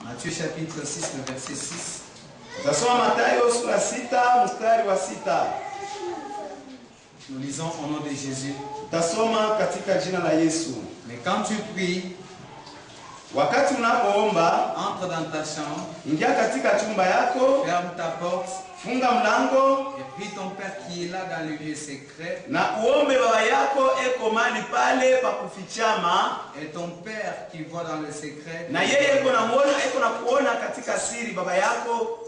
Matthieu chapitre 6, le verset 6. Tasoma Mathayo sura 6 mstari wa 6. Nous lisons au nom de Jésus. Tasoma katika jina la Yesu. Mais quand tu pries, wakati unapoomba, entre dans ta chambre, ingia katika chumba yako, ferme ta porte, funga mlango, et prie ton Père qui est là dans le lieu secret. Na uombe baba yako eko mali pale pa kufichama, et ton Père qui voit dans le secret. Na yeye eko na muona, eko na kuona katika siri, baba yako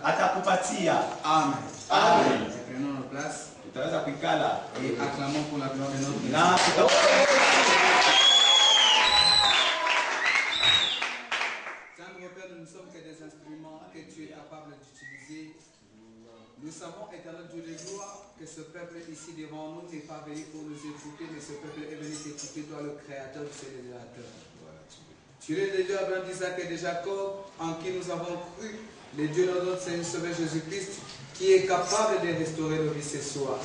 atakupatia. Amen. Amen. Prenons nos places. Tutaweza kuikala et acclamons pour la gloire de notre Dieu. Père, nous ne sommes que des instruments que tu es capable d'utiliser. Nous savons, éternel Dieu de gloire, que ce peuple ici devant nous n'est pas venu pour nous écouter, mais ce peuple est venu t'écouter, toi le Créateur du ciel et de la terre. Tu es le Dieu d'Abraham, d'Isaac et de Jacob, en qui nous avons cru, le Dieu de notre Seigneur Sauveur Jésus-Christ, qui est capable de restaurer nos vies ce soir.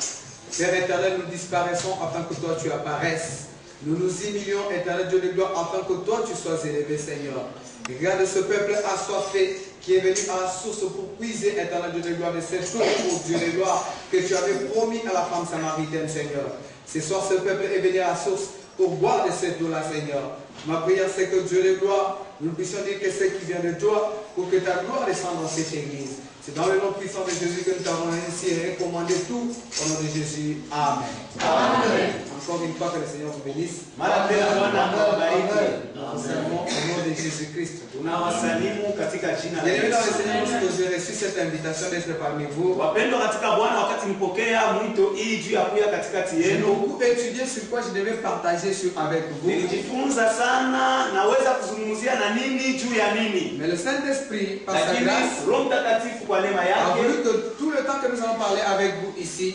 Père éternel, nous disparaissons afin que toi tu apparaisses. Nous nous humilions, éternel Dieu de gloire, afin que toi tu sois élevé, Seigneur. Regarde ce peuple assoiffé qui est venu à la source pour puiser, éternel Dieu de gloire, de cette eau, pour Dieu de gloire, que tu avais promis à la femme samaritaine, Seigneur. Ce soir, ce peuple est venu à la source pour boire de cette eau-là, Seigneur. Ma prière, c'est que Dieu de gloire, nous puissions dire que c'est qui vient de toi, pour que ta gloire descende dans cette église. C'est dans le nom puissant de Jésus que nous t'avons ainsi recommandé tout. Au nom de Jésus. Amen. Amen. Encore une fois, que le Seigneur vous bénisse. Nous servons au nom de Jésus-Christ. Bien-aimés dans le Seigneur, lorsque j'ai reçu cette invitation d'être parmi vous, j'ai beaucoup étudié sur quoi je devais partager avec vous. Mais le Saint-Esprit, par sa grâce, a voulu que tout le temps que nous allons parler avec vous ici,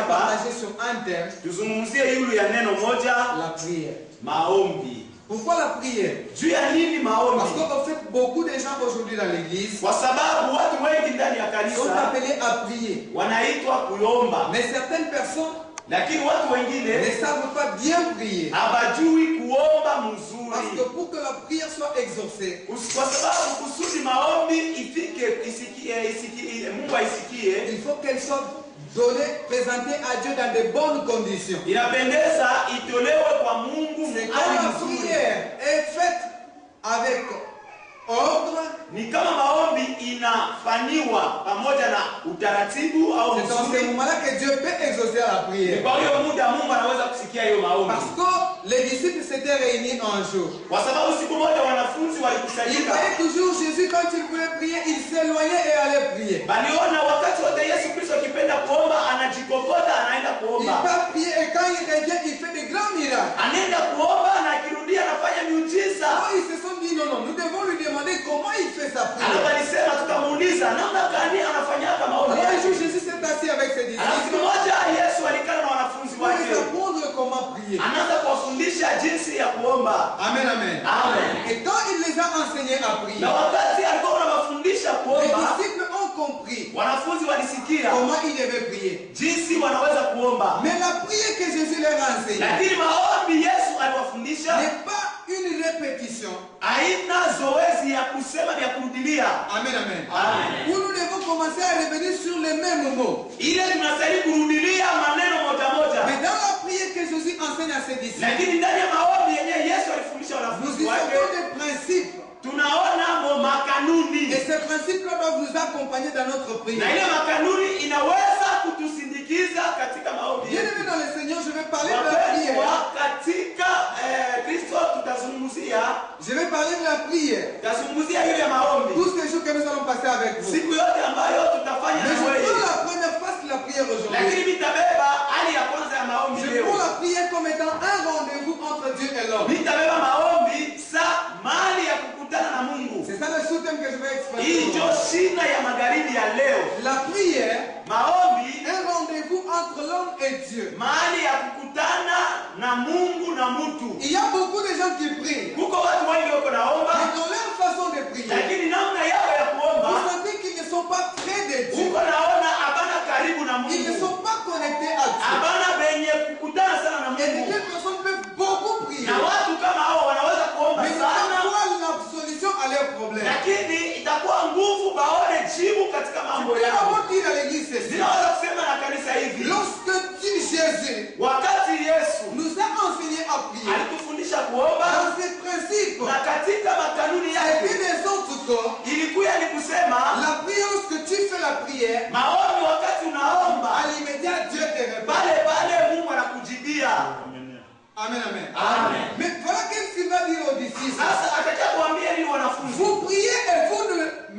partager sur un thème, la prière. Pourquoi la prière? Parce qu'on fait beaucoup de gens aujourd'hui dans l'église sont appelés à prier. Mais certaines personnes ne savent pas bien prier. Parce que pour que la prière soit exaucée, il faut qu'elle soit donnée, présentée à Dieu dans de bonnes conditions. C'est quand la prière est faite avec ordre, c'est dans ce moment-là que Dieu peut exaucer la prière. Parce que les disciples s'étaient réunis un jour. Il voyait toujours Jésus quand il voulait prier, il s'éloignait et allait prier. Il part prier et quand il revient, il fait des grands miracles. Alors ils se sont dit non, nous devons lui demander comment il fait sa prière. Alors un jour Jésus s'est assis avec ses disciples pour les apprendre comment prier. Amen, amen. Et quand il les a enseignés à prier, les disciples ont compris comment ils devaient prier. Mais la prière que Jésus leur a enseignée n'est pas une répétition. Amen, amen. Où nous devons commencer à revenir sur les mêmes mots. Mais dans la prière que Jésus enseigne à ses disciples, nous y avons des principes. Et ces principes doivent nous accompagner dans notre prière. Bien-aimés dans le Seigneur, je vais parler de la prière. Je vais parler de la prière. Tous les jours que nous allons passer avec vous. Mais je prends la première phase de la prière aujourd'hui. Je prends la prière comme étant un rendez-vous entre Dieu et l'homme. C'est ça le sous-thème que je vais exprimer. La prière, un rendez-vous entre l'homme et Dieu. Il y a beaucoup de gens qui prient. Mais dans leur façon de prier, vous sentez qu'ils ne sont pas près de Dieu. Ils ne sont pas connectés à Dieu. Et des personnes peuvent beaucoup prier. lakini itakuwa nguvu baone jibu katika mambo yao. Comment dire à l'église ceci? Ninaweza kusema na kanisa hivi, Lorsque Jésus wakati Yesu nous a enseigné à prier, alitufundisha kuomba, dans ses principes, na katika makanuni et yake puis les autres corps, ilikuwa ni kusema la prière, lorsque tu fais la prière, maombi wakati unaomba à l'immédiat Dieu te répond. pale pale Mungu anakujibia. Amen, amen. Amen. Mais voilà qu'est-ce qu'il va dire aux disciples. Sasa atakia kuambia nini wanafunzi? Vous priez et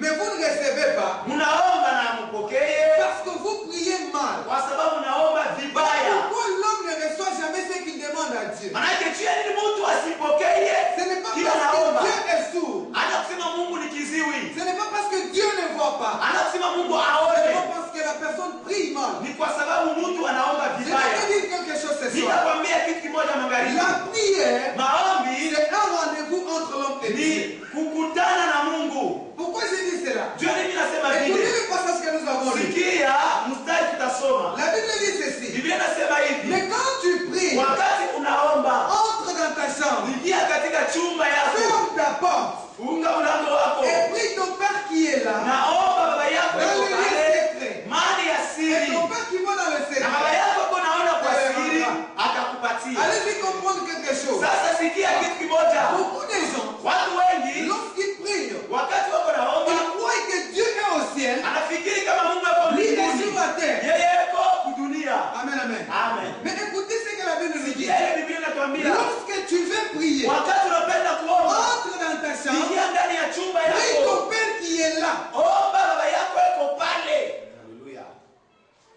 mais vous ne recevez pas. Mnaomba na mpokee Parce que vous priez mal. kwa sababu naomba vibaya. Pourquoi l'homme ne reçoit jamais ce qu'il demande à Dieu? Manake chia nini mtu asipokee? Ce n'est pas Kila parce que naomba. Dieu est sourd. Anakusema Mungu ni kiziwi. Ce n'est pas parce que Dieu ne voit pas. Anakusema Mungu Ce n'est aone. pas parce que la personne prie mal. Ni kwa sababu mtu anaomba Je vais vibaya. te dire quelque chose ce soir. Nitakwambia kitu kimoja magharibi. La prière, Maombi c'est un rendez-vous entre l'homme et Dieu. ni kukutana na Mungu. Pourquoi je dis cela? Jua nini nasema Écoutez vile? le passage que nous avons lu. Sikia mstari tutasoma. La Bible dit ceci. Biblia inasema hivi. Mais quand tu pries, Wakati unaomba, entre dans ta chambre, ingia katika chumba yako, ferme ta porte funga mlango wako, et prie ton Père qui est là, naomba baba yako dans yuko le lieu pale, secret. mali ya Et siri, ton Père qui va dans le na baba secret. yako yuko naona kwa siri, akakupatia. Allez-y comprendre quelque chose. Sasa sikia kitu kimoja. Beaucoup de gens, Watu wengi lorsqu'ils prient, wakati wako naomba, ils croient que Dieu est au ciel, anafikiri kama Mungu yuko lui est sur mbinguni, la terre. yeye yuko kudunia. Amen, amen. Amen. Mais écoutez ce que la Bible nous dit. Sikia ile Biblia inatuambia, Lorsque tu veux prier, wakati unapenda kuomba, entre dans ta chambre, ingia ndani ya chumba prie yako, ton Père qui est là. omba baba yako yuko pale. Haleluya.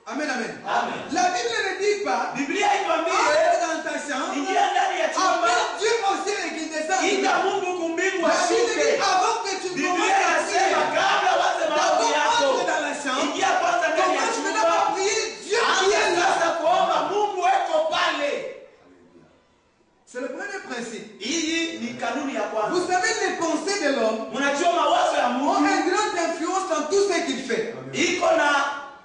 Amen, amen. Amen. La Bible ne dit pas, Biblia itwambie entre dans ta chambre, ingia ndani ya chumba, appelle Dieu au ciel et qu'il descende. ita Mungu kumbingu La Bible ashuke. dit avant que tu Biblia commences à inasema prier, kabla uanze maombi d'abord yako, entre dans la chambre, ingia kwanza ndani ya commence maintenant chumba, à prier Dieu qui anza est là. sasa kuomba Mungu yuko pale. C'est le premier principe. Hii ni kanuni ya kwanza. Vous savez, les pensées de l'homme Mnajua mawazo ya ont Mungu une grande influence dans tout ce qu'il fait. iko na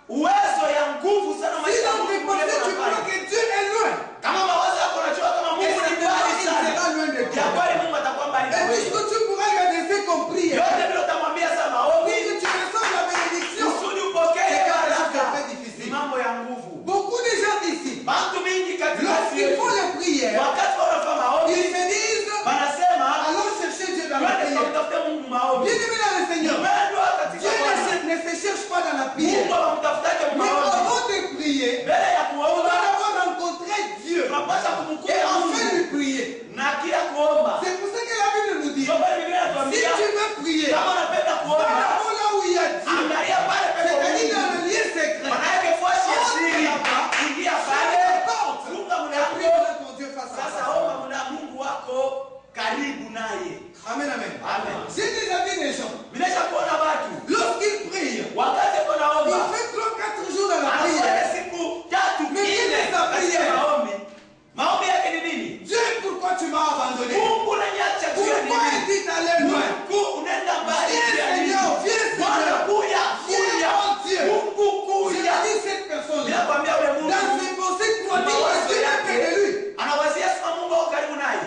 uwezo ya nguvu sana Si maisha ya dans tes Mungu pensées leo tu crois nafanya. que Dieu est loin, Kama mawazo yako unajua kama et Mungu ni mbali il sera sana, loin de ya toi. kweli Mungu atakuwa mbali na Et wewe. puisque tu pourras lui adresser comme prière, Yote vile utamwambia sasa pour maombi, que tu reçoives la bénédiction, kusudi upokee c'est quelque chose de baraka. très Ni difficile. mambo ya nguvu. Beaucoup de gens ici, Watu mingi katika lorsqu'ils font les prières, wakati wanafanya maombi ils se disent, wanasema allons chercher Dieu dans la twende prière. kumtafuta Mungu maombi. Bien aimé dans le Seigneur, Mpendwa katika Dieu Bwana, ne se cherche pas dans la prière. Mungu amtafutaje Mais maombi? avant de prier, Mbele ya on kuomba doit d'abord rencontrer Dieu tunapaswa et kumkuta enfin Mungu lui prier. na kila kuomba. C'est pour ça que la Bible nous dit, Ndio maana Biblia si inatuambia tu veux prier, kama unapenda va kuomba, d'abord là où il y a Dieu. angalia pale pepo C'est-à-dire dans Mungu. le lieu secret. Manake fuasi ya siri, ingia pale, funga Prie mlango, devant ton Dieu face à sasa face. omba na Mungu wako karibu naye. Amen, amen. Amen. J'ai déjà vu des gens, Vinesha kuona watu lorsqu'ils prient, wakati ils wanaomba font 3-4 jours dans la anafanya prière. siku tatu Mais nne quelle est sa katika prière? maombi. Maombi yake ni nini? Dieu, pourquoi tu m'as abandonné? Mungu unaniacha juu ya Pourquoi nini? est-il allé loin? Mungu unaenda mbali Viens, juu ya nini? Seigneur, viens, Bwana Seigneur. kuya, Viens, kuya. mon Dieu. Mungu Je kuya. dis cette personne-là, Ninakwambia ule Mungu dans ses pensées, croit-il que mawazo Dieu est près de yake lui? anawazia sana Mungu ako karibu naye.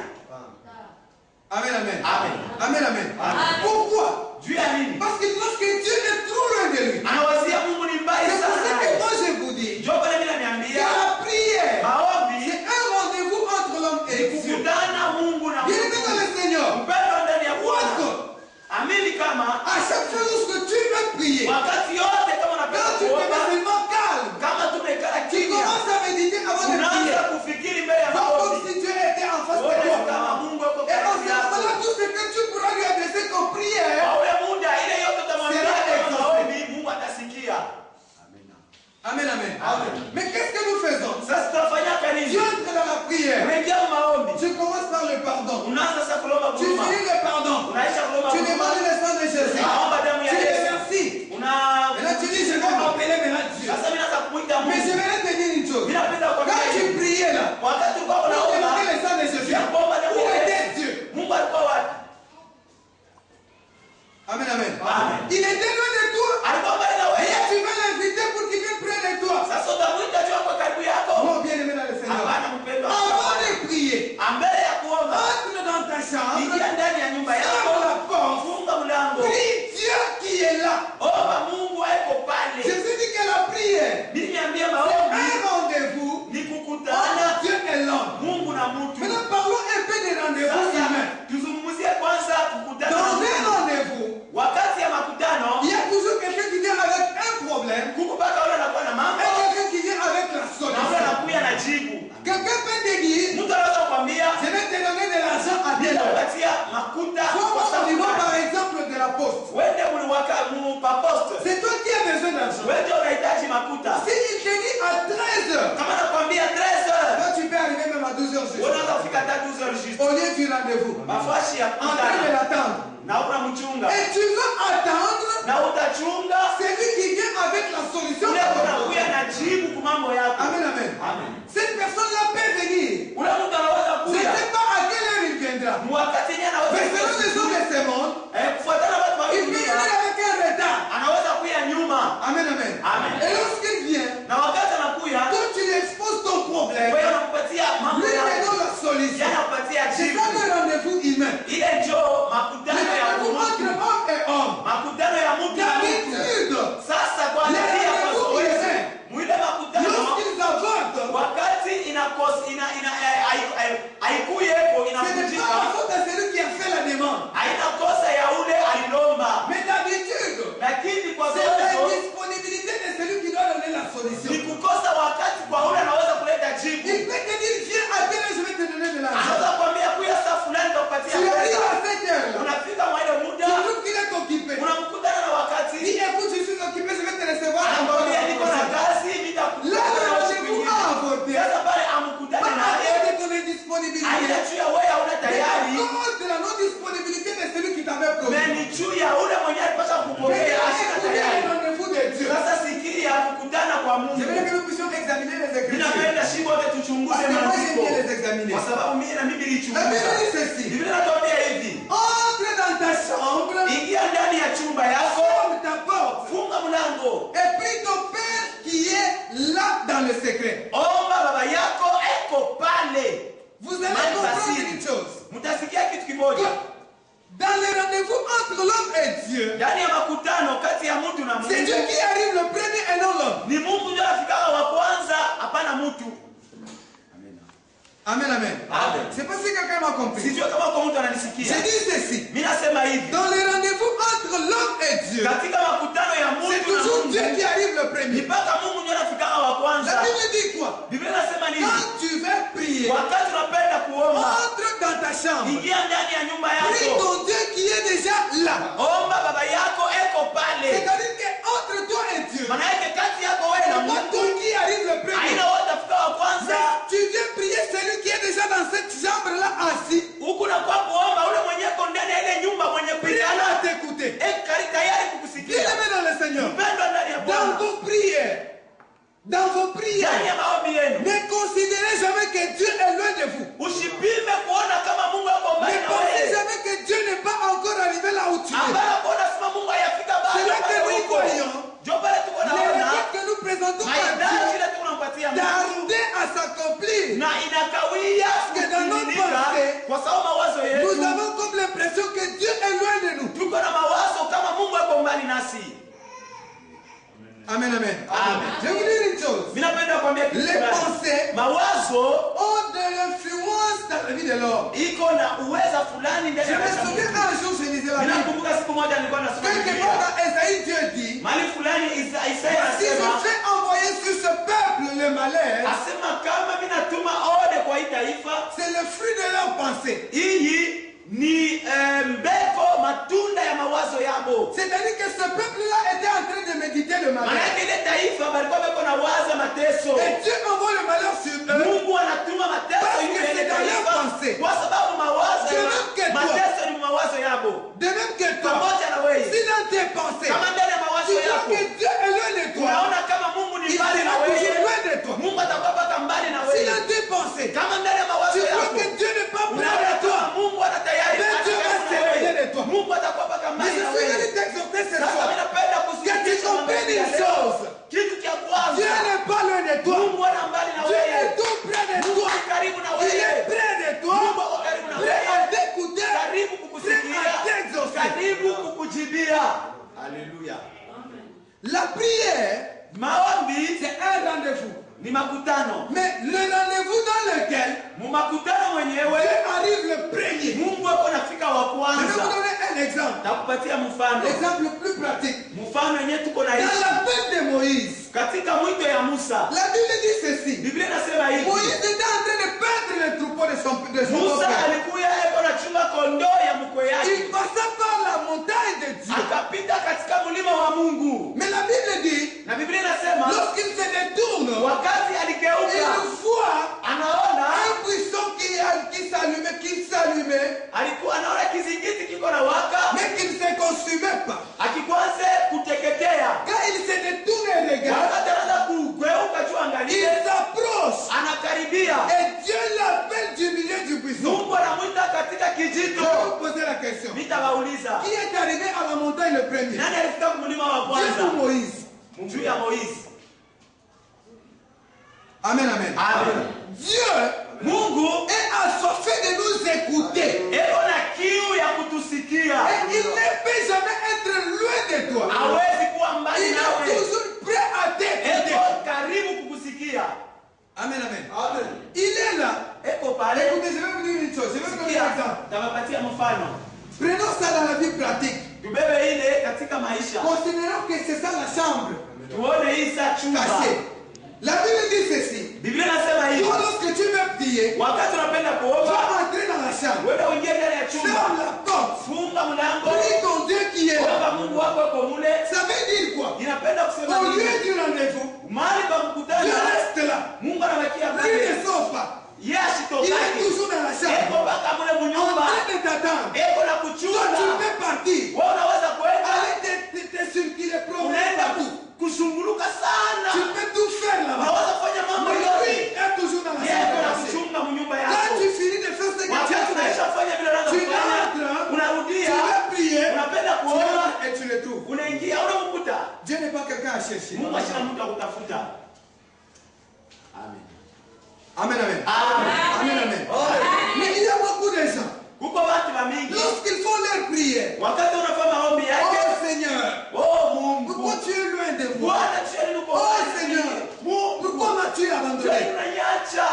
Amen, amen. Amen. Amen, amen. Amen. Pourquoi? Juu ya nini? Parce que lorsque Dieu est trop loin de lui, Anawazia Mungu ni mbali c'est pour sana ça que naye. moi je vous dis Ndio pale mimi que naniambia la prière, maombi c'est un rendez-vous entre l'homme ni et Dieu. kukutana Mungu na Bien aimé dans Mungu. le Seigneur, Mpendo ndani ya Bwana. lorsque, Amini kama à chaque fois lorsque tu veux prier, wakati yote kama unapenda quand tu te mets kuomba, seulement calme, kama tumekaa tu kimya, commences à méditer avant de prier. unaanza kufikiri mbele ya Va comme maombi. si Dieu était en face de Uone toi. kama Mungu yuko Et en karibu ce yako. moment-là, tout ce que tu pourras lui adresser comme prière, Kwa ule muda ile yote utamwambia Sera kama exaucé. maombi, Mungu atasikia. amen, amen. Amen. Mais qu'est-ce que nous faisons? Sasa tunafanya Tu kanisa. entres dans la prière, Unaingia maombi. tu commences par le pardon, Unaanza sasa kulomba tu huruma. finis le pardon, Unaisha kulomba tu huruma. demandes le sang de Jésus, Unaomba damu ya tu le Yesu. remercies. Una registre. au lieu du rendez-vous. Mafashi ya En train de l'attendre. na unamchunga. Et tu vas attendre Na utachunga celui qui vient avec la solution. ule unakuya na jibu kwa mambo yako. Amen, amen. Amen. Cette personne-là peut venir. Ule mtu anaweza Je ne kuja. sais pas à quelle heure il viendra. Wakati yeye Mais anaweza selon les hommes de ce monde, kufuatana na watu wa il peut venir dunia, avec un retard. anaweza kuja nyuma. Amen, amen. Amen. Et lorsqu'il vient, Na wakati anakuya, quand tu lui exposes ton problème, wewe unampatia mambo lui yako. donne la solution. Yeye anakupatia C'est jibu. ça le rendez-vous humain. Ile njoo Le makutano ya rendez-vous entre mtu. homme et homme. Makutano ya mtu na mtu. D'habitude, Sasa kwa le nini ya rendez-vous mazoezi? humain, Mwile makutano lorsqu'ils abordent, wakati haikuyepo ce n'est pas inakujika, la faute de celui qui a fait la demande. haina kosa ya ule alilomba, Mais d'habitude, lakini kwa c'est zote l'indisponibilité de celui qui doit donner la solution. ni kukosa wakati kwa ule anaweza kuleta Il jibu. peut te dire, viens à telle heure, je vais te donner de l'argent. Anaweza kuambia kuya saa fulani nitakupatia Tu arrives pesa. à cette heure-là, Unafika mwa ile tu muda, trouves qu'il est occupé. unamkutana na Dis, wakati, écoute, je suis occupé, je vais te recevoir. anakwambia niko na kazi, Là, nitakutana le na rendez-vous siku a nyingine. avorté. Sasa pale Pas amkutane à naye, cause de ton indisponibilité. haina juu ya wewe hauna Mais à tayari, cause de la non-disponibilité de celui qui t'avait promis. mais ni juu ya ule mwenye alipaswa Mais kupokea ashina écoutez tayari. le rendez-vous de Dieu. Sasa sikia kukutana kwa Mungu. J'aimerais que nous puissions examiner les Écritures. Ninapenda shimo wote tuchunguze Parce que moi, j'aime maandiko. bien les examiner. Kwa sababu mimi na Biblia La ichunguza. Bible dit ceci. Biblia inatuambia hivi. Entre dans ta chambre, Ingia ndani ya chumba yako, ferme ta porte funga mlango. et prie ton Père qui est là dans le secret. Omba baba yako eko pale. Vous allez Mal comprendre facile. une chose. Mtasikia kitu kimoja. Dans le rendez-vous entre l'homme et Dieu, Ndani ya makutano kati ya mtu na c'est Dieu Mungu. qui arrive le premier et non l'homme. Ni Mungu ndiye afikaga wa kwanza, hapana mtu. Amen, amen. Amen. C'est pas si quelqu'un m'a compris. Sijui kama kwa mtu J'ai ananisikia. dit ceci. Mimi nasema hivi. Dans le rendez-vous entre l'homme et Dieu, Katika makutano ya c'est mtu na toujours Dieu Mungu. qui arrive le premier. Mpaka Mungu ndiye anafikaga wa La kwanza. Bible dit quoi? Biblia inasema nini? Quand tu veux prier, Wakati unapenda kuomba, entre dans ta chambre. ingia ndani ya nyumba Prie yako. ton Dieu qui est déjà là. Omba baba yako eko pale. C'est-à-dire que entre toi et Dieu, Maana yake kati yako wewe na c'est pas toi Mungu, qui arrive le premier. haina wote afika wa kwanza. Mais tu viens prier celui qui est déjà dans cette chambre-là assis. Huku na kwa kuomba ule mwenye eko ndani ya ile nyumba mwenye Prêt kuikala, à t'écouter. kari tayari kukusikia. Bien-aimé dans le Seigneur, Mpendwa ndani ya dans Bwana. vos prières, dans vos Ndani prières, ya maombi yenu. ne considérez jamais que Dieu est loin de vous. Usipime kuona kama Mungu ako Ne mbali na pensez wewe. jamais que Dieu n'est pas encore arrivé là où tu es. Hapana kuona sema Mungu hayafika C'est là bado que pale nous uko. voyons. Ndio pale tuko Les naona requêtes que nous présentons à mahitaji Dieu ile tunampatia Mungu tardaient à s'accomplir. na inakawia que dans notre kutimilika pensée, kwa sababu mawazo Nous yetu avons comme l'impression que Dieu est loin de nous. tuko na mawazo kama Mungu ako mbali nasi. Amen, amen. Amen. Je vais vous dire une chose. Mimi napenda kuambia kitu Les fulani. pensées Mawazo ont de l'influence dans la vie de l'homme. iko na uweza fulani ndani Je ya me maisha ya souviens mtu. un jour, je lisais la Mimi Bible. nakumbuka siku moja nilikuwa nasoma Quelque Biblia. part dans Esaïe, Dieu dit, Mali fulani Isaya si je anasema fais envoyer sur ce peuple le malheur, asema kama mimi natuma ole kwa hii taifa, c'est le fruit de leur pensée. hii ni mbeko matunda ya mawazo yabo. C'est-à-dire que ce peuple-là était en train de méditer le Maana malheur. yake ile taifa balikuwa beko na waza mateso. Et Dieu envoie le malheur sur eux. Mungu anatuma mateso Parce que ile c'est dans leur taifa pensée. kwa sababu mawazo De même que toi. mateso ni mawazo yabo. De même que toi, Pamoja na wewe. si dans tes pensées, Kama ndani ya tu mawazo vois yako que Dieu est loin de toi, unaona kama Mungu ni il mbali na sera toujours wewe, loin de toi. Mungu atakuwa paka mbali na Si wewe. dans tes pensées, Kama ndani ya mawazo tu vois yako que Dieu n'est pas près unaona de toi, kama Mungu ana tayari mais Dieu va atakuwa na s'éloigner wewe. de toi. Mungu atakuwa paka Mais mbali je na suis wewe. venu t'exhorter ce Sasa soir. mimi napenda Que tu kusikia comprennes une chose. kitu cha Dieu kwanza. n'est pas loin de toi. Mungu ana mbali na Dieu wewe. est tout près de Mungu toi. ni karibu na Il est wewe. près de toi. Mungu ako karibu na Prêt à wewe. t'écouter. Karibu Prêt kukusikia. à t'exaucer. Karibu kukujibia. Haleluya. La prière, Maombi c'est un rendez-vous. ni makutano. Mais le rendez-vous dans lequel Mu makutano mwenyewe Dieu arrive le premier. Mungu ako nafika wa Je vais vous kwanza. donner un exemple. Takupatia mfano. L'exemple le plus pratique. Mfano yenyewe tuko na Dans ishi. l'appel de Moïse, Katika mwito ya Musa. la Bible dit ceci. Biblia inasema hivi. Moïse était en train de perdre le troupeau de son Musa peuple. alikuwa yuko anachunga kondoo ya mkwe yake. Il passa par la montagne de Dieu. Akapita katika mlima wa Mungu. Mais la Bible dit, Na Biblia inasema lorsqu'il se détourne, wakati il aligeuka voit anaona un buisson qui s'allumait alikuwa anaona kizingiti kiko na waka, mais qui ne se consumait pas. akikwanze kuteketea. Quand il se détourne et regarde, Wakati anaanza kugeuka juu il angalie, s'approche. anakaribia. Et Dieu l'appelle du milieu du buisson. Mungu anamuita katika Je kijito. vais vous poser la question. Nitawauliza, Qui est arrivé à la montagne le premier? nani alifika kumlima wa Dieu ou kwanza? Moïse? Juu ya Moizi. Amen, amen. Amen. Dieu Mungu est assoiffé de nous écouter. eko na kiu ya kutusikia. Et il ne peut jamais être loin de toi. Hawezi kuwa mbali Il est nawe. toujours prêt à t'écouter. Eko karibu kukusikia. Amen, amen. Amen. Il est là. Eko pale. Écoutez, je vais vous dire une chose. Je vais vous donner un exemple. Tawapatia mfano. Prenons ça dans la vie pratique. Tubebe ile katika maisha. Considérons que c'est ça la chambre Tuone hii saa chumba. cachée. La Bible dit ceci. Biblia inasema hivi. Toi, lorsque tu veux prier, Wakati unapenda tu kuomba, vas entrer dans la chambre. wewe uingie ndani ya Ferme chumba. la porte. Funga mlango. Prie ton Dieu qui est là. Omba Mungu wako yuko mule. Ça veut dire quoi? Inapenda kusema Au lieu nini? du rendez-vous, Mahali pa Dieu mkutano, reste là. Mungu anabakia Il pale. ne sort pas. Yeye Il est ashitokake. toujours dans la chambre. Eko mpaka mule En munyumba. train de t'attendre. Eko na Toi, tu kuchunga. peux partir. Wewe unaweza kwenda. Allez te circuler, promener Unaenda partout. kushunguluka sana. Tu peux tout faire là-bas. Unaweza kufanya mambo Mais yote. lui est toujours dans la Yeye eko na chambre. kuchunga munyumba Quand yako. tu finis de faire ce que tu as Wakati fait, unaisha fanya vile unaweza tu kufanya, entres, tu unarudia, vas prier, unapenda tu kuomba, entres et tu le trouves. unaingia, unamkuta. Dieu n'est pas quelqu'un à chercher. Mungu ashina mtu akutafuta. Amen. Amen, amen. Amen. Amen, amen. Mais il y a beaucoup de gens. Kuko watu wa mingi. Lorsqu'ils font leur prière, Wakati unafanya maombi yake, oh Seigneur, oh Mungu. pourquoi tu es loin de moi? Bwana tusheni uko. Oh Seigneur, Mungu. pourquoi m'as-tu abandonné? Tusheni unaniacha.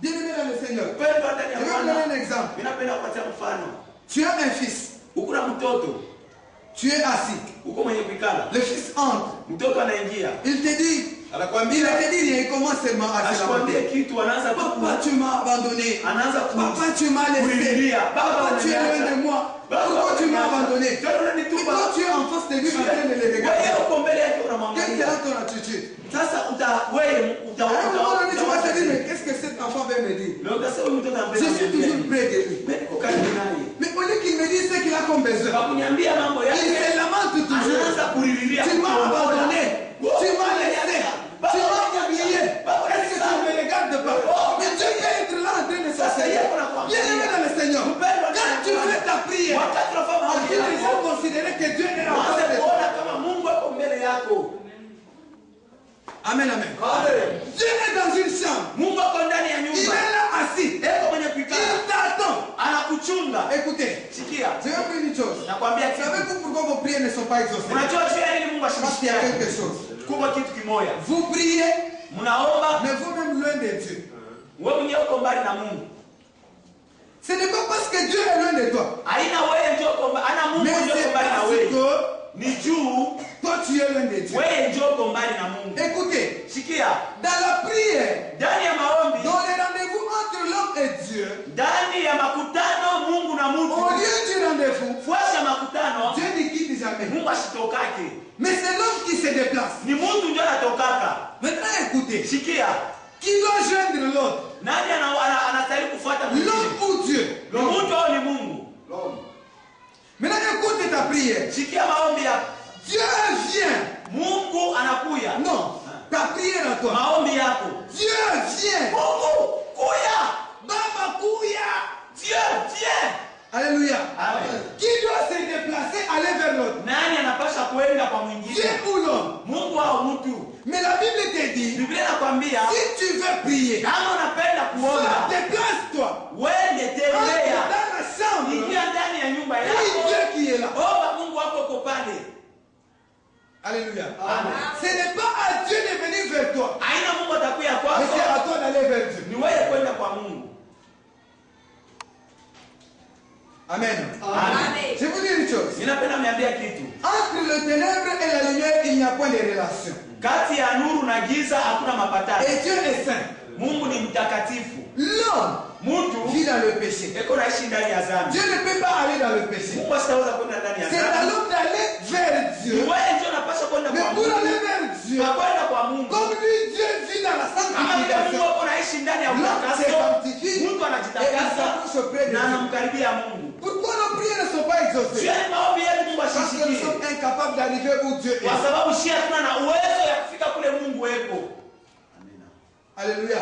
Bien-aimé dans le Seigneur, Upendo ndani je ya vais vous donner Bwana. un exemple. Ninapenda kupatia mfano. Tu as un fils, Uko na mtoto, tu es assis. uko mwenye kuikala. Le fils entre, Mtoto anaingia. il te dit, il ne te dit rien, il commence seulement à se Asikwambie lamenter. kitu, anaanza Papa, tu m'as abandonné. anaanza Papa, tu m'as laissé. Papa, tu es loin de moi. Pourquoi tu m'as abandonné? Et toi, tu es en face de lui en train de le regarder. Wewe uko mbele yake Quelle unamwangalia. est ton attitude? Sasa wewe À un moment donné, tu vas te dire, mais qu'est-ce que cet enfant va me dire? Leo utasema huyu mtoto Je suis toujours anambia. près de lui. Mimi niko karibu naye. Mais au lieu qu'il me dise ce qu'il a comme besoin, Hakuniambia mambo il yake. se lamente toujours. Anaanza kulililia. Tu m'as abandonné. Tu m'as laissé. Tu m'as oublié. Est-ce que tu ne me regardes pas? Mais Dieu peut être là en train de s'asseoir. Bien-aimé dans le Seigneur, quand tu fais ta prière, Wakati unafanya on maombi peut déjà yako, considérer que Dieu est en uanze face de toi. kuona kama Mungu yuko mbele yako. Amen, amen. Amen. Dieu est dans une chambre. Mungu yuko ndani ya Il nyumba. est là assis. Eko mwenye kuikala. Il t'attend. Anakuchunga. Écoutez, Sikia. je vais vous dire une chose. Nakwambia kitu. Savez-vous pourquoi vos prières ne sont pas exaucées? Unajua juu ya nini Mungu Parce qu'il y a ashimsikia? quelque chose. Kuko kitu kimoja. Vous priez, Mnaomba, mais vous-même loin de Dieu. wewe mwenyewe uko mbali na Mungu. Ce n'est pas parce que Dieu est loin de toi. Haina wewe ndio uko mbali, ana Mungu Mais ndio uko c'est mbali na parce wewe. que Ni juu toi tu es loin de Dieu. wewe ndio uko mbali na Mungu. Écoutez, Sikia, dans la prière, ndani ya maombi, dans les rendez-vous entre l'homme et Dieu, ndani ya makutano Mungu na au mtu, lieu du rendez-vous, fuasi ya makutano Dieu ne quitte jamais. Mungu ashitokake. Mais c'est l'homme qui se déplace. Ni mtu ndio anatokaka. Maintenant écoutez, Sikia, qui doit joindre l'autre? nani anastahili kufuata mwingine? L'homme ou Dieu? Ni mtu au ni Mungu? Maintenant écoute ta prière. Sikia maombi yako. Dieu vient. Mungu anakuya. Non, ta prière à toi. Maombi yako. Dieu vient. Mungu kuya. Baba kuya. Dieu viens. Alléluia. Amen. Qui doit se déplacer, aller vers l'autre? Nani anapasha kuenda kwa mwingine? Dieu ou l'homme? Mungu au mtu? Mais la Bible te dit, Biblia inakwambia si tu veux prier, kama unapenda kuomba, déplace-toi. wende Entre tembea. dans la chambre. Ingia ndani ya nyumba Oui, yako. Dieu qui est là. Omba Mungu wako uko pale. Alléluia. Amen. Ce n'est pas à Dieu de venir vers toi, Haina Mungu atakuya mais kwako. c'est à toi d'aller vers Dieu. Ni wewe kwenda kwa Mungu. Amen. Amen. Je vous dis une chose. Ninapenda niambia kitu. Entre le ténèbre et la lumière, il n'y a point de relation. Kati ya nuru na giza hakuna mapatano. Et Dieu est saint. Mungu ni mtakatifu. L'homme Mtu vit dans le péché. eko naishi ndani ya dhambi. Dieu ne peut pas aller dans le péché. Mungu asitaweza kwenda ndani ya C'est à dhambi. l'homme d'aller vers Ni Dieu. wewe ndio unapaswa kwenda Mais kwa pour Mungu. aller vers Dieu, Na kwenda kwa Mungu. comme lui, Dieu vit dans la Kama vile Mungu sanctification. wako naishi ndani ya L'homme se utakaso, sanctifie mtu et il anajitakasa s'approche auprès de na Dieu. anamkaribia Mungu. Pourquoi exaucer. Jua ni maombi yetu Mungu Parce que nous ashikilie. sommes incapables d'arriver où Dieu Kwa est. sababu shia hatuna na uwezo ya kufika kule Mungu eko. Alléluia.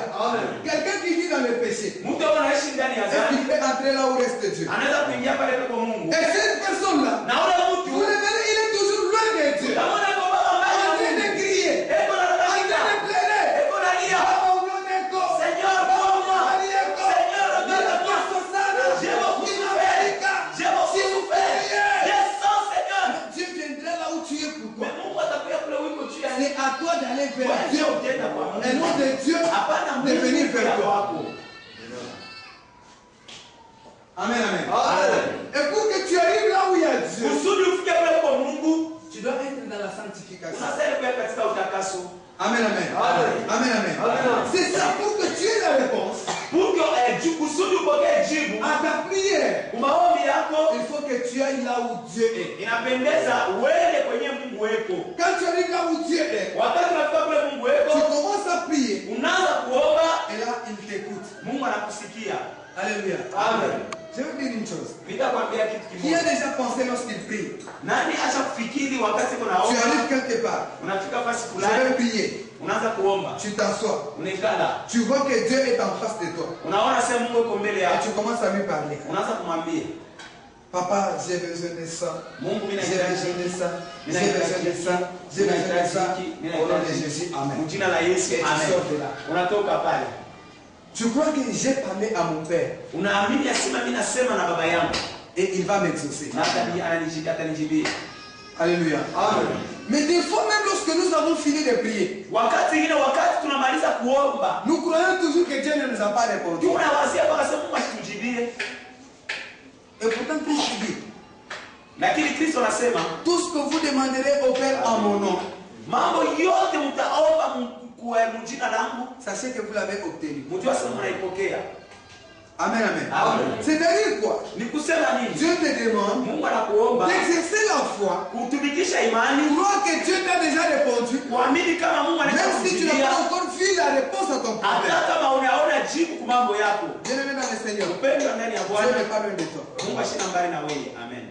Quelqu'un qui vit dans le péché, Mtu anaishi ndani ya est-ce dhambi, qu'il peut entrer là où reste Dieu? anaweza kuingia pale kwa Mungu. Et cette personne-là, Na ule vous mtu le verrez, il est toujours loin de Dieu. kama unakoba mbali En na train de Mungu. crier, Eko na en train lalamika. de pleurer. Eko na lia. Seigneur, prends-moi. Seigneur, regarde-moi. J'ai beaucoup souffert. J'ai beaucoup souffert. Descends, Seigneur. Dieu viendra là où tu es. Pourquoi? Mais Mungu atakuja kule uliko tu ya. C'est à toi d'aller vers Wewe Dieu. ndio utaenda kwa Mungu. Et non de Dieu Hapana de venir Mungu vers toi. kwako. Amen, amen. Amen. Et pour que tu arrives là où il y a Dieu, Kusudi ufike kule kwa Mungu, tu dois être dans la sanctification. unastahili kuwa katika utakaso. Amen, amen. Amen, amen. C'est ça, pour que tu aies la réponse Pour que kusudi upokee jibu à ta prière, kwa maombi yako, il faut que tu ailles là où Dieu est. inapendeza uende kwenye Mungu weko. Quand tu arrives là où Dieu est, Wakati unafika kule Mungu tu weko, commences à prier unaanza kuomba, et là, il t'écoute. Mungu anakusikia. Alléluia. Amen. Je vais dire une chose. Nitakwambia kitu Qui a kimoja. déjà pensé lorsqu'il prie? Nani acha kufikiri wakati Tu kunaomba, arrives quelque part, unafika fasi je vais fulani, prier. unaanza kuomba, Tu t'assois. unaikala, Tu vois que Dieu est en face de toi. unaona sasa Mungu yuko mbele Et yako, tu commences à lui parler. unaanza kumwambia Papa, j'ai besoin de ça. Mungu, mimi J'ai besoin de ça. J'ai besoin de ça. J'ai besoin de ça. Au nom de Jésus, Amen. Jina la Yesu, Et tu sors de amen. là. Unatoka pale, Tu crois que j'ai parlé à mon père unaamini asema mimi nasema na baba yangu et il va m'exaucer. na atanijibia. Alléluia. Amen. Mais des fois, même lorsque nous avons fini de prier, Wakati ingine, wakati tunamaliza kuomba, nous croyons toujours que Dieu ne nous a pas répondu. tunawazia mpaka sema Mungu asitujibie, Et pourtant, Christ dit, lakini Kristo anasema tout ce que vous demanderez au Père en mon nom, mambo yote mtaomba mjina langu, sachez que vous l'avez obtenu. mjua sema mnaipokea. Amen, amen. Amen. C'est-à-dire quoi? Ni kusema nini? Dieu te demande Mungu anakuomba d'exercer la foi, kutumikisha imani, croire que Dieu t'a déjà répondu, kuamini kama Mungu même anaweza si tu n'as kujibia, pas encore vu la réponse à ton problème. hata kama unaona jibu kwa mambo yako. Bien-aimé dans le Seigneur, Upendo ndani ya Dieu Bwana, n'est pas loin de toi. Mungu ashina mbali na wewe. Amen.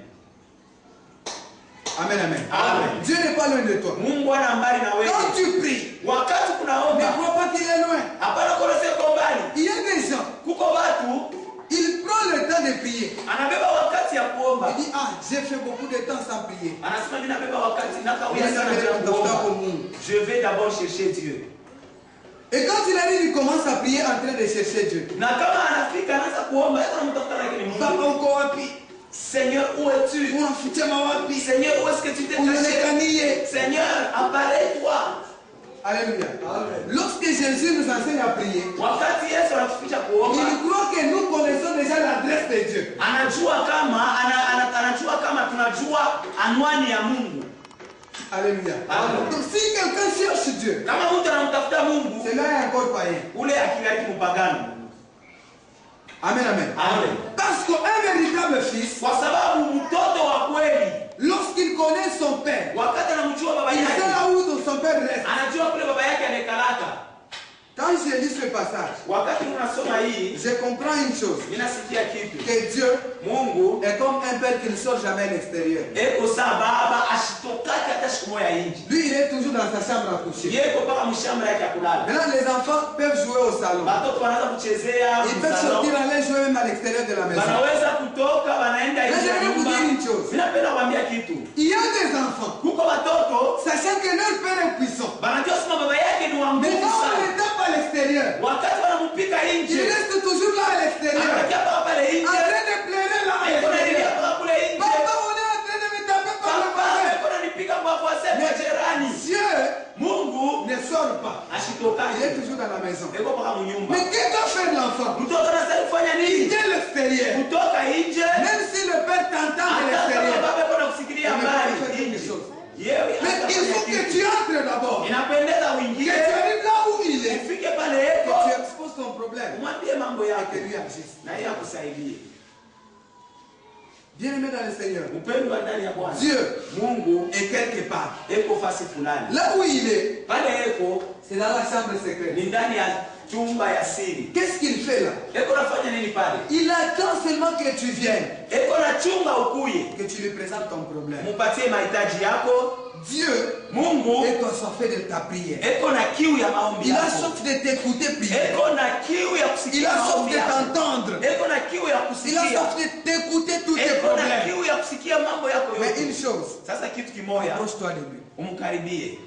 Amen, amen. Amen. Dieu n'est pas loin de toi. Mungu ana mbali na wewe. Quand tu pries, Wakati ne kunaomba, crois pas qu'il est loin. hapana kuonesha kwa mbali. Il y a des gens, Kuko watu ils prennent le temps de prier. anabeba wakati ya kuomba. Il dit, ah, j'ai fait beaucoup de temps sans prier. Anasema mimi nabeba wakati nakawia Il sana s'appelle ya kutafuta kuomba. kwa Mungu. Je vais d'abord chercher Dieu. Et quand il arrive, il commence à prier en train de chercher Dieu. Na kama anafika anaanza kuomba, hata mtafuta lakini Papa, Mungu. uko wapi? Seigneur, où es-tu? Unafichama wapi? Seigneur, où est-ce que tu t'es caché? Unaonekanie. Seigneur, apparaît-toi. Alléluia. Lorsque Jésus nous enseigne à prier, Wakati Yesu anatufundisha kuomba, il croit que nous connaissons déjà l'adresse de Dieu. anajua kama tunajua anwani ya Mungu. Alléluia. Amen. Donc si quelqu'un cherche Dieu, Kama mtu anamtafuta Mungu, c'est là encore païen. ule akili mpagani. Amen, amen. Amen. Parce qu'un véritable fils, Kwa sababu mtoto wa kweli, lorsqu'il connaît son père, wakati anamjua baba il sait yake, là où son père reste. anajua kule baba yake amekalaka. Quand je lis ce passage, Wakati unasoma hii, je comprends une chose. ninasikia kitu. Que Dieu Mungu est comme un père qui ne sort jamais à l'extérieur. eko saa baba ashitokake hata siku moja nje. Lui, il est toujours dans sa chambre à coucher. Yeko mpaka mshamba yake ya kulala. Maintenant, les enfants peuvent jouer au salon. Watoto wanaanza kuchezea Ils peuvent msalon. sortir aller jouer même à l'extérieur de la maison. Wanaweza kutoka wanaenda Mais nje je ya vais vous nyumba. dire une chose. Mimi napenda kuambia kitu. Il y a des enfants, Kuko watoto sachant que leur père est puissant, wanajua sema baba yake ni wa mais nguvu quand on sana. les tape à l'extérieur, Wakati wanampika il nje, reste toujours là à l'extérieur, anakia mpaka pale en nje. train de pleurer là à Eko nalilia l'extérieur. mpaka kule nje. Papa, on est en train de me taper par le Papa voisin. eko nanipiga kwa voisin kwa jirani. Dieu Mungu ne sort pas. Il est ashitokake. toujours dans la maison. Eko mpaka munyumba. Mais qu'est-ce que fait l'enfant? Mtoto anastahili kufanya Il nini? est l'extérieur. Kutoka nje. Même si le père t'entend de Hata kama l'extérieur. baba eko nakusikilia Il ne peut mbali pas faire quelque nje. chose. Yeye Mais il faut que tu entres d'abord. inapendeza Que uingie, tu arrives là où il est. ufike pale Que eko, tu exposes ton problème. umwambie mambo Et yake que lui agisse. na yeye akusaidie. Bien-aimé dans le Seigneur. Upendo wa ndani ya Bwana. Dieu Mungu est quelque part. eko fasi fulani. Là où il est, Pale eko c'est dans la chambre secrète. ni ndani ya chumba ya siri. Qu'est-ce qu'il fait là? Eko nafanya nini pale? Il attend seulement que tu viennes, Eko na chunga ukuye. que tu lui présentes ton problème. Mupatie mahitaji yako. Dieu Mungu est assoiffé de ta prière. eko na kiu ya maombi Il a yako. soif de t'écouter prier. Eko na kiu ya Il kusikia a soif maombi de yako. t'entendre. Eko na kiu ya Il a kusikia. soif de t'écouter tous tes Eko na problèmes. kiu ya kusikia mambo yako Mais yote. une chose, Sasa kitu kimoja, approche-toi de lui. umkaribie.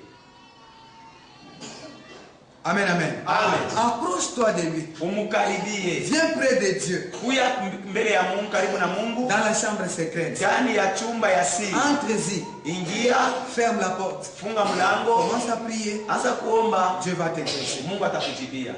Amen, amen. Amen. Approche-toi de lui. Umkaribie. Viens près de Dieu. Kuya mbele ya Mungu, karibu na Mungu. Dans la chambre secrète. Ndani ya chumba ya siri. Entre-y. Ingia, Ferme la porte. funga mlango, Commence à prier. anza kuomba. Dieu va t'écouter. Mungu atakujibia.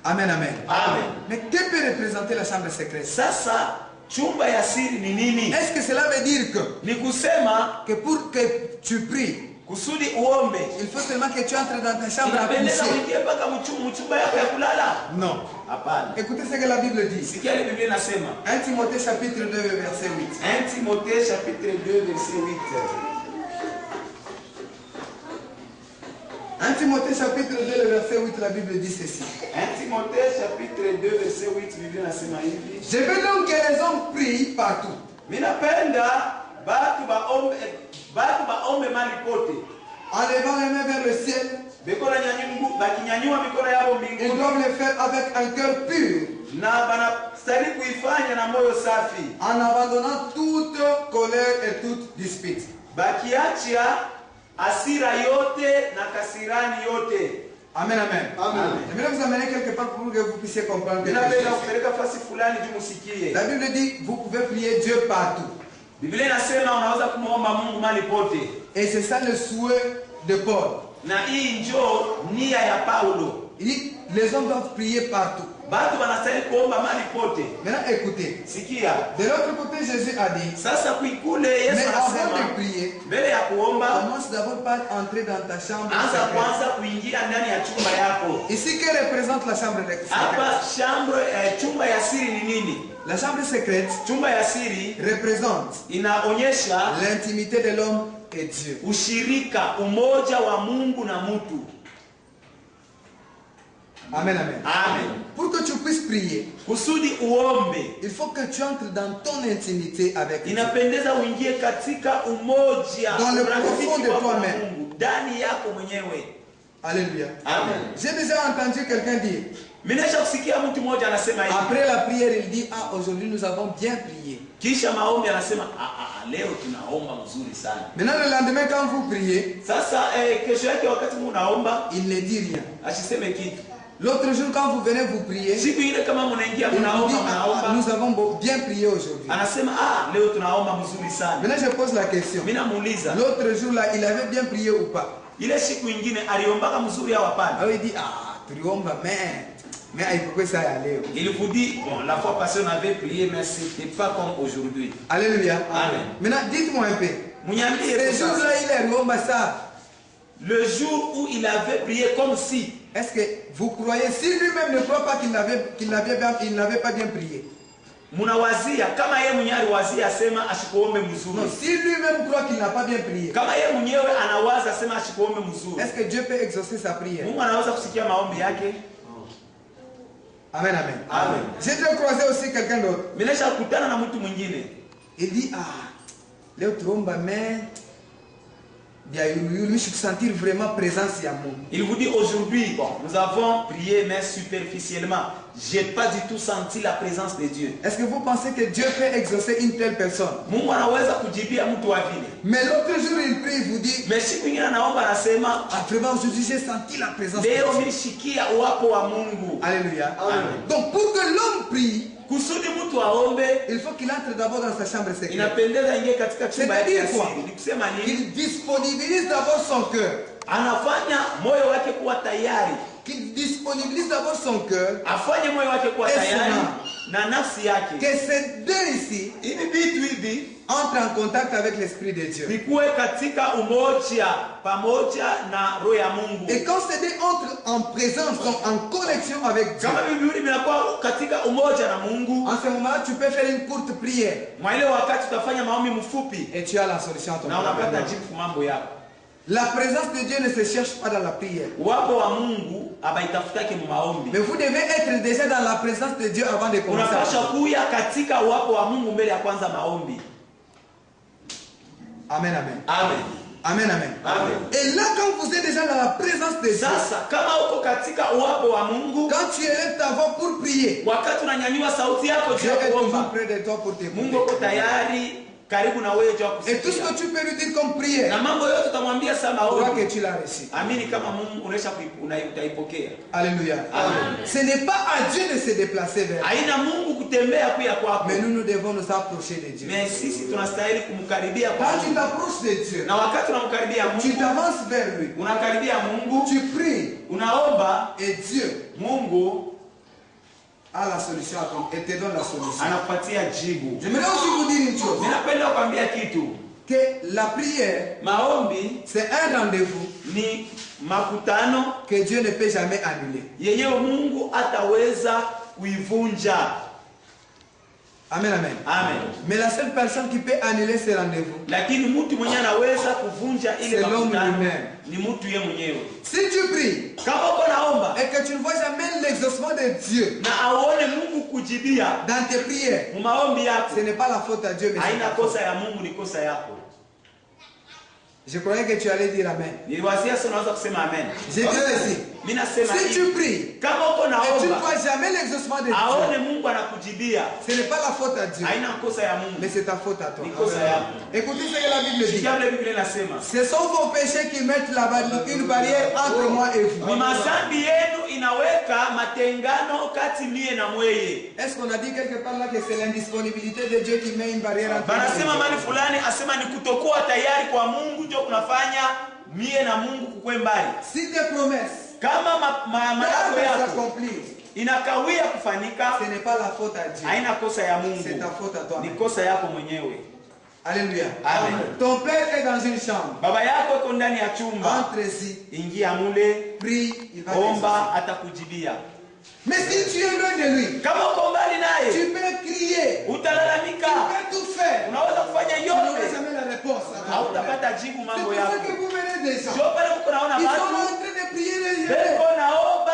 Amen, amen. Amen. Mais que peut représenter la chambre secrète? Sasa chumba ya siri ni nini? Est-ce que cela veut dire que Ni kusema pour que tu pries, kusudi uombe il faut seulement que tu entres dans ta chambre à inapendeza coucher? uingie mpaka mchumba yako ya kulala? Non. Hapana. Écoutez ce que la Bible dit. Sikia ile Biblia inasema. 1 Timothée chapitre 2 verset 8. 1 Timothée chapitre 2 verset 8. 1 Timothée chapitre 2 le verset 8, la Bible dit ceci. 1 Timothée chapitre 2 verset 8, Biblia inasema hivi. Je veux donc que les hommes prient partout. Minapenda batu baombe mali pote. En levant les mains vers le ciel, Bakinyanyua mikono yao ils mbinguni doivent le faire avec un cœur pur, na banastahili kuifanya na moyo safi, en abandonnant toute colère et toute dispute. bakiachia hasira yote na kasirani yote. Amen, amen. Amen. J'aimerais vous amener quelque part pour que vous puissiez comprendre quelque Ninapenda chose. kupeleka fasi fulani juu musikie. La Bible dit, vous pouvez prier Dieu partout. Biblia inasema unaweza kumuomba Mungu mali pote. Et c'est ça le souhait de Paul. Na hii njoo nia ya Paulo. Il dit, les hommes doivent prier partout. Batu wanastahili kuomba mali pote. Maintenant, écoutez. Sikia. De l'autre côté, Jésus a dit, Sasa kuikule Yesu mais avant de anasema prier, mbele ya kuomba commence d'abord par entrer dans ta chambre anza secrète. kwanza kuingia ndani ya chumba yako. Ici, que représente la chambre secrète? Hapa chumba ya siri ni nini? La chambre secrète Chumba ya siri représente inaonyesha l'intimité de l'homme et Dieu. ushirika, umoja wa Mungu na mtu. Amen, amen. Amen. Pour que tu puisses prier, Kusudi uombe, il faut que tu entres dans ton intimité avec Dieu. inapendeza uingie katika umoja, Dans le urafiki profond de wako na toi-même. Mungu, ndani yako mwenyewe. Alléluia. Amen. J'ai déjà entendu quelqu'un dire, Minesha kusikia mtu mmoja anasema hivi. après la prière, il dit, ah, aujourd'hui nous avons bien prié. Kisha maombi anasema leo tunaomba mzuri sana. Maintenant, le lendemain, quand vous priez, Sasa kesho yake wakati munaomba il ne dit rien. asiseme kitu. L'autre jour, quand vous venez vous prier, Siku ile kama munaingia il vous dit, munaomba ah, munaomba nous avons bien prié aujourd'hui. anasema leo tunaomba mzuri sana. Maintenant, je pose la question. Mimi namuuliza L'autre jour, là, il avait bien prié ou pas? ile siku ingine aliombaka mzuri au hapana? Alors, il dit, ah, tuliomba, mais pourquoi ça y aller? Il vous dit bon, la fois passée on avait prié mais c'était pas comme aujourd'hui. Alléluia. Amen. Maintenant, dites-moi un peu. Munyambie Ce sasa, jour-là, il est Roma ça. le jour où il avait prié comme si, Est-ce que vous croyez, si lui-même ne croit pas qu'il n'avait pas bien prié? munawazia kama yeye mwenyewe aliwazia asema ashikuombe Non, mzuri. si lui-même croit qu'il n'a pas bien prié, Kama yeye mwenyewe anawaza asema ashikuombe mzuri. est-ce que Dieu peut exaucer sa prière? Mungu anaweza kusikia maombi yake. Amen, amen. Amen. J'ai déjà croisé aussi quelqu'un d'autre. Minesha kukutana na mtu mwingine. Il dit, ah, leo tuomba, mais je suis sentir vraiment présence ya Mungu. Il vous dit aujourd'hui, bon, nous avons prié mais superficiellement. J'ai pas du tout senti la présence de Dieu. Est-ce que vous pensez que Dieu peut exaucer une telle personne? Mungu anaweza kujibia mtu wa vile. Mais l'autre jour, il prie, il vous dit, Mais siku ingine anaomba anasema, ah, vraiment, aujourd'hui, j'ai senti la présence de leo Dieu. nilishikia uwapo wa Mungu. Alléluia. Amen. Donc, pour que l'homme prie, Kusudi mtu aombe, il faut qu'il entre d'abord dans sa chambre secrète. inapendeza ingie katika chumba yake ya C'est-à-dire quoi? siri. Ni kusema nini? Qu'il disponibilise d'abord son cœur. Anafanya moyo wake kuwa tayari. Qu'il disponibilise d'abord son cœur. Afanye moyo wake kuwa Yes, tayari ma'am. na nafsi yake. Que ces deux ici Hivi vitu hivi entrent en contact avec l'Esprit de Dieu. vikuwe katika umoja pamoja na roho ya Mungu. Et quand ces deux entrent en présence, donc en connexion avec Dieu, Kama viviuri vinakuwa katika umoja na Mungu, en ce moment-là, tu peux faire une courte prière. mwa ile wakati utafanya maombi mfupi Et tu as la solution à ton na unapata problème. jibu kwa mambo yako. La présence de Dieu ne se cherche pas dans la prière. Uwapo wa Mungu abaitafutake mu maombi. Mais vous devez être déjà dans la présence de Dieu avant de commencer. Unapaswa kuya katika uwapo wa Mungu mbele ya kwanza maombi. Amen, amen. Amen. Amen, amen. Amen. Et là, quand vous êtes déjà dans la présence de Dieu, Sasa kama uko katika uwapo wa Mungu, quand tu élèves ta voix pour prier, wakati unanyanyua sauti yako juu Dieu ya est toujours kuomba, près de toi pour Mungu t'écouter. uko tayari karibu na wewe juu ya Et tout ce kusikia. que tu peux lui dire comme prière, Na mambo yote utamwambia sana crois maombi. que tu l'as reçu. Amini kama Mungu unaisha utaipokea. Alléluia. Amen. Ce n'est pas à Dieu de se déplacer vers nous. Haina Mungu kutembea kuya kwako. Mais nous devons nous approcher de Dieu. Mais sisi tunastahili kumkaribia kwa Quand tu Mungu. t'approches de Dieu, Na wakati unamkaribia tu Mungu, t'avances vers lui. unakaribia Mungu, Tu pries unaomba, et Dieu Mungu a la solution et te donne la solution. anakupatia jibu. J'aimerais aussi vous dire une chose. Ninapenda kuambia kitu. Que la prière, Maombi c'est un rendez-vous ni makutano que Dieu ne peut jamais annuler. yenyewe Mungu ataweza kuivunja. Amen, amen. Amen. Mais la seule personne qui peut annuler ce rendez-vous, Lakini mtu mwenyewe anaweza kuvunja ile c'est l'homme makutano lui-même. ni mtu yeye mwenyewe. Si tu pries Kama uko naomba et que tu ne vois jamais l'exaucement de Dieu na aone Mungu kujibia dans tes prières, mu maombi yako, ce n'est pas la faute à Dieu, mais c'est haina ta faute. kosa ya Mungu, ni kosa yako. Je croyais que tu allais dire Amen. Niliwazia sasa unaweza kusema amen. J'ai dit aussi, Mimi nasema si hivi, tu pries kama uko et tu ne naomba vois jamais l'exaucement de Dieu, aone Mungu anakujibia, ce n'est pas la faute à Dieu, haina kosa ya Mungu, mais c'est ta faute à toi. ni kosa yako. Écoutez ce que la Bible dit. Sikia vile Biblia inasema, Ce sont vos péchés qui mettent une barrière entre moi et vous. ni mazambi yenu inaweka matengano kati mie na mweye. Est-ce qu'on a dit quelque part là que c'est l'indisponibilité de Dieu qui met une barrière entre nous? Banasema mali fulani asema ni kutokuwa tayari kwa Mungu ndio kunafanya mie na Mungu kukwe mbali. Si tes promesses Kama malango yako s'accomplissent, inakawia kufanyika, ce n'est pas la faute à Dieu, haina kosa ya c'est ta Mungu, faute à toi. ni kosa yako mwenyewe. Alléluia. Amen. Ton père est dans une chambre. Baba yako iko ndani ya chumba, Entre-y, ingia mule, prie, il va omba, t'exaucer. atakujibia. Mais si tu es loin de lui, Kama uko mbali naye, tu peux crier, tu utalalamika, peux tout faire. unaweza kufanya Tu n'auras yote, jamais la réponse. C'est hautapata jibu pour mambo ça yako. que vous venez des gens. Sio pale mko naona Ils sont en watu train de prier les yeux. beko naomba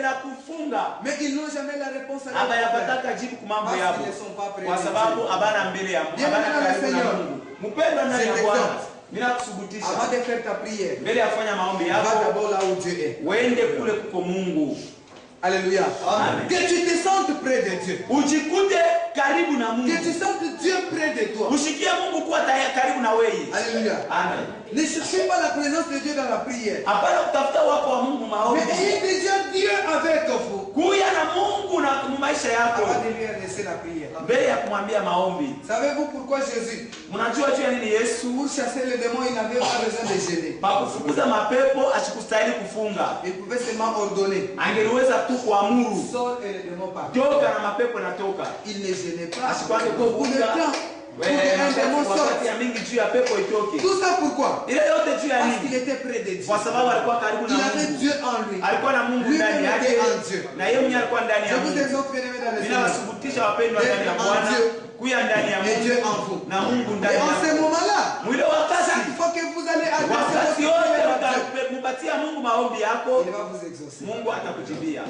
na kufunga, Mais ils n'ont jamais la réponse à leur abayapataka jibu ku mambo Parce yako, qu'ils ne sont pas prêts kwa de sababu Dieu. abana mbele ya Mungu, Bien abana aimé dans le karibu na Seigneur. Mungu. Mpendwa ndani ya C'est Bwana, l'exemple. mimi nakusubutisha Avant de faire ta prière, mbele ya kufanya maombi va yako, d'abord là où Dieu est. uende kule kuko Mungu. Alléluia. Amen. Que tu te sentes près de Dieu. Ujikute karibu na Que tu Mungu, sentes Dieu près de toi. ushikie Mungu kuwa tayari karibu na wewe. Alléluia. Amen. Ne cherchez pas la présence de Dieu dans la prière. Hapana kutafuta wapo wa Mungu maombi, Mais ayez déjà Dieu avec vous. kuya na Mungu na maisha yako Avant de lui adresser la prière. mbele ya kumwambia maombi. Savez-vous pourquoi Jésus, Mnajua juu ya nini Yesu pour chasser le démon, il n'avait pas besoin de gêner. pakufukuza mapepo asikustahili kufunga, Il pouvait seulement ordonner. angeliweza tu kuamuru Sors et le démon part. toka na mapepo natoka. Il ne gênait pas. Asikwange Au bout de kufunga temps, pour qu'un démon sorte. wakati ya mingi juu ya pepo itoke. Tout ça pourquoi? Ile yote juu ya Parce qu'il nini? était près de Dieu. Kwa sababu alikuwa karibu Il na avait Mungu, Dieu en lui. alikuwa na Mungu Lui-même ndani yake, était en Dieu. na yeye mwenyewe alikuwa ndani Je ya vous Mungu. exhorte, bien-aimés dans le Seigneur. Ninawasubutisha wapendwa ndani ya Bwana, kuya ndani ya Et Dieu en Mungu vous. na Mungu ndani Et en ce ya moment-là, mwile wakati chaque fois que vous allez adresser wakati votre wote prière à Dieu, utampatia Mungu maombi yako, il va vous exaucer. Mungu atakujibia.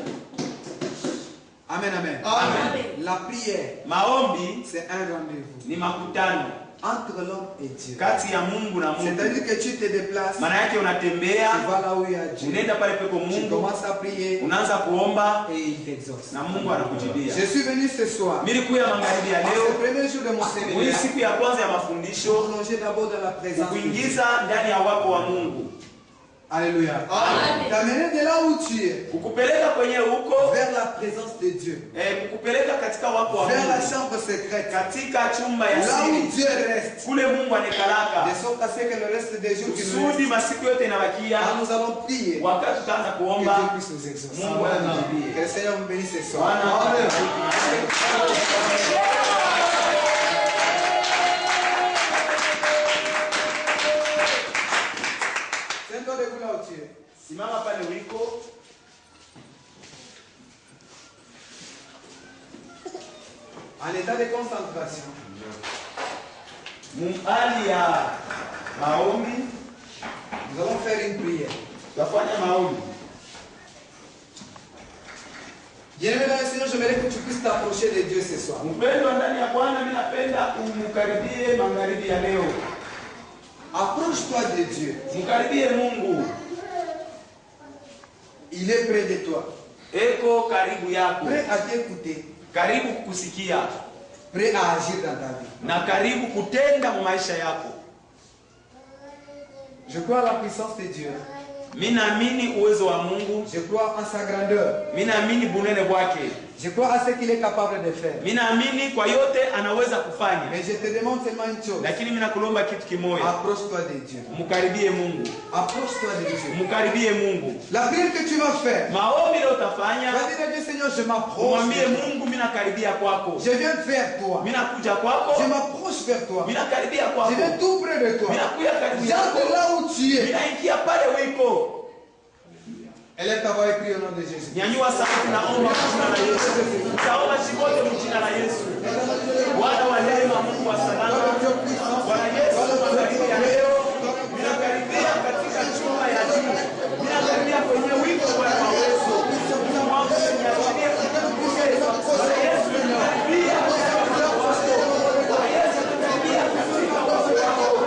Amen, amen. Amen. La prière, Maombi c'est un rendez-vous ni makutano entre l'homme et Dieu. kati ya Mungu na Mungu. C'est-à-dire que tu te déplaces, tu Maana yake unatembea, vas là où il y a Dieu. unaenda pale pepo Tu Mungu, commences à prier unaanza kuomba et il t'exauce. na Mungu anakujibia. Je suis venu ce soir, Mimi kuya magharibi ya ce leo, premier jour de mon hii séminaire, siku ya kwanza ya pour mafundisho, plonger d'abord dans la présence de Dieu. kuingiza ndani ya wapo wa Mungu, Alléluia. Amen. T'amener de là où tu es kukupeleka kwenye huko, vers la présence de Dieu, kukupeleka katika wapo wa vers la Mungu, chambre secrète, katika chumba ya là où siri, Dieu reste, kule Mungu anekalaka, de sorte à ce que le reste des jours qui nous kusudi restent, masiku yote inabakia, quand nous allons prier, wakati tutaanza que Dieu kuomba, puisse nous exaucer. Mungu anatujibia. Que le Seigneur nous bénisse ce soir. Bwana atubariki. Tiens-toi debout là où tu es. Simama pale uliko, En état de concentration. hali ya maombi, Nous allons faire une prière. Tafanya maombi. Bien-aimé dans le Seigneur, j'aimerais que tu puisses t'approcher de Dieu ce soir. Mpendwa ndani ya Bwana, mimi napenda umkaribie magharibi ya leo. Approche-toi de Dieu. Mkaribie Mungu. Il est près de toi. Eko karibu yako. Prêt à t'écouter. Karibu kukusikia. Prêt à agir dans ta vie. Na karibu kutenda mu maisha yako. Je crois à la puissance de Dieu. Mimi naamini uwezo wa Mungu. Je crois en sa grandeur. Mimi naamini bunene bwake. Je crois à ce qu'il est capable de faire. Mimi naamini kwa yote anaweza kufanya. Mais je te demande seulement une chose. Lakini mimi nakulomba kitu kimoja. Approche-toi de Dieu. Mkaribie Mungu. Approche-toi de Dieu. Mkaribie Mungu. La prière que tu vas faire. Maombi leo utafanya. Va dire à Dieu, Seigneur, je m'approche. Mwambie Mungu, mimi nakaribia kwako. Je viens vers toi. Mimi nakuja kwako. Je m'approche vers toi. Mimi nakaribia kwako. Je viens tout près de toi. Mimi nakuja karibu yako. J'entre là où tu es. Mimi naingia pale ulipo. Élève ta voix et prie au nom de Jésus. Nyanyua sauti na omba kwa jina la Yesu. Utaomba jikote kwa jina la Yesu. Bwana wa neema, Mungu wa salama. Bwana Yesu, tunakaribia leo. Tunakaribia katika chumba ya juu. Tunakaribia kwenye wimbo Bwana wa uwezo. Mungu niachilie kukuke. Bwana Yesu, tunakaribia katika wako. Bwana Yesu, tunakaribia katika wako wako.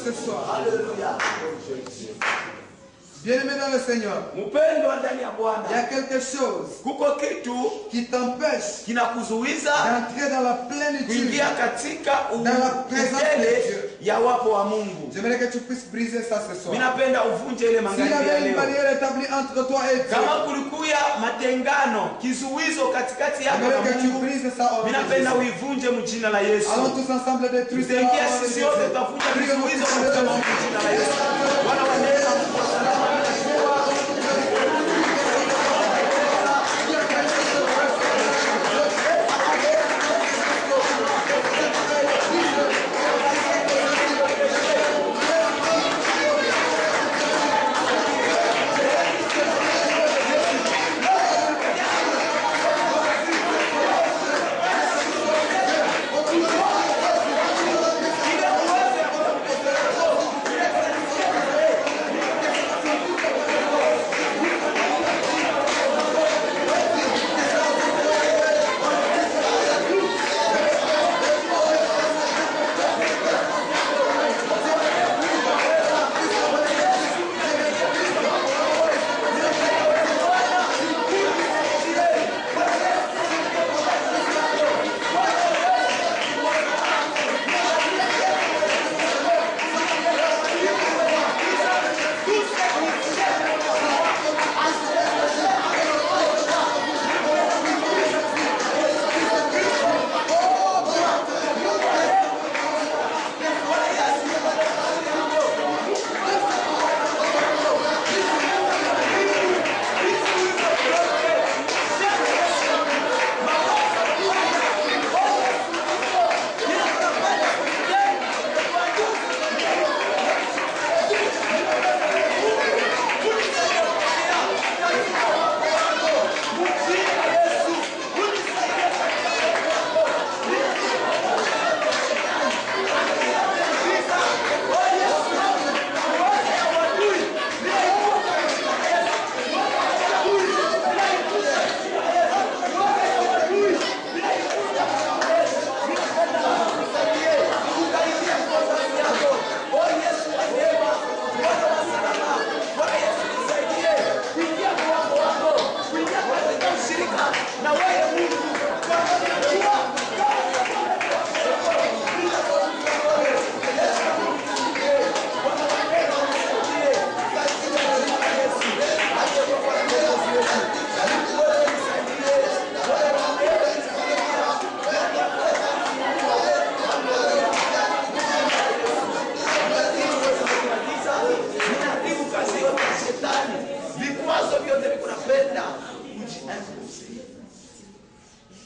Ce soir. Alléluia. Bien-aimé dans le Seigneur, il y a quelque chose qui t'empêche d'entrer dans la plénitude, dans la présence de Dieu. J'aimerais que tu puisses briser ça ce soir. S'il y avait une barrière établie entre toi et Dieu, j'aimerais que tu brises ça au nom de Jésus. Allons tous ensemble détruire ça au nom de Jésus.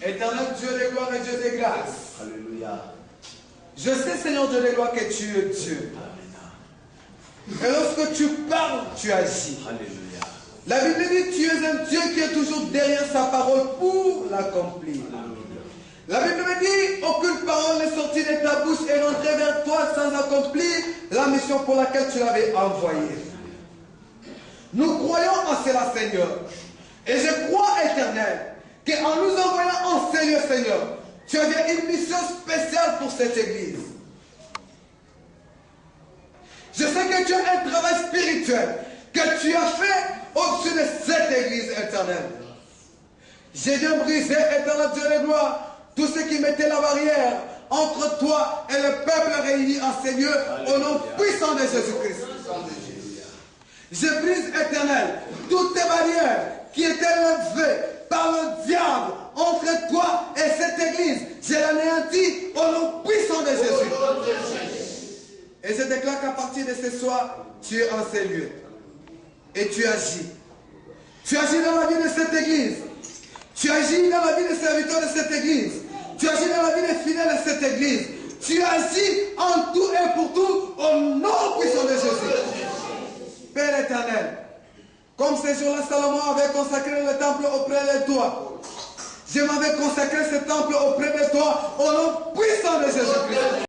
Éternel Dieu de gloire et Dieu de grâce. Alléluia. Je sais, Seigneur Dieu de gloire, que tu es Dieu. Et lorsque tu parles, tu agis. Alléluia. La Bible dit, tu es un Dieu qui est toujours derrière sa parole pour l'accomplir. La Bible me dit, aucune parole n'est sortie de ta bouche et rentrée vers toi sans accomplir la mission pour laquelle tu l'avais envoyée. Nous croyons en cela, Seigneur. Et je crois, Éternel, qu'en nous envoyant en Seigneur, tu avais une mission spéciale pour cette église. Je sais que tu as un travail spirituel que tu as fait au-dessus de cette église, éternelle. J'ai bien brisé, éternel Dieu de gloire, tout ce qui mettait la barrière entre toi et le peuple réuni en ces lieux, au nom puissant de Jésus-Christ. Je brise, éternel, toutes tes barrières qui étaient levées par le diable entre toi et cette église. Je l'anéantis au nom puissant de Jésus. Et je déclare qu'à partir de ce soir, tu es en ces lieux. Et tu agis. Tu agis dans la vie de cette église. Tu agis dans la vie des serviteurs de cette église. Tu agis dans la vie des fidèles de cette église. Tu agis en tout et pour tout au nom puissant de Jésus. Père éternel, comme ce jour-là, Salomon avait consacré le temple auprès de toi. Je m'avais consacré ce temple auprès de toi au nom puissant de Jésus-Christ.